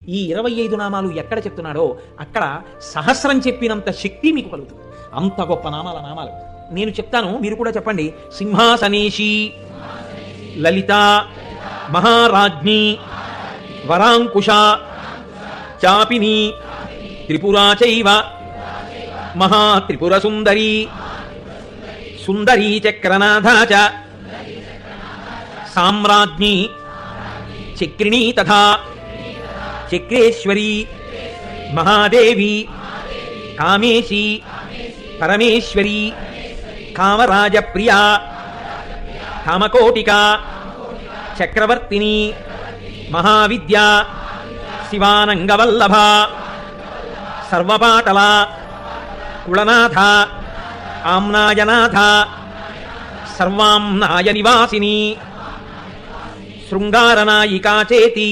ఈ 25 నామాలు ఎక్కడ చెప్తున్నాడో అక్కడ సహస్రం చెప్పినంత శక్తి మీకు కలుగుతుంది. అంత గొప్ప నామాలు నేను చెప్తాను, మీరు కూడా చెప్పండి. సింహాసనేషి, లలిత, మహారాజ్ఞి, వరాంకుశ, చాపిని, త్రిపురా చైవ, మహాత్రిపుర సుందరి, సుందరీ చక్రనాథ చ, సామ్రాజ్ఞి, చక్రిణీ తథా చక్రేశ్వరి, మహాదేవి, కామేశి, పరమేశ్వరి, కామరాజప్రియా, కామకోటిక, చక్రవర్తిని, మహావిద్యా, శివానంగవల్లభ, సర్వపాటల, కుళనాథ, ఆమ్నాయనాథ, సర్వాంనాయ నివాసిని, శృంగారనాయికా చేతి,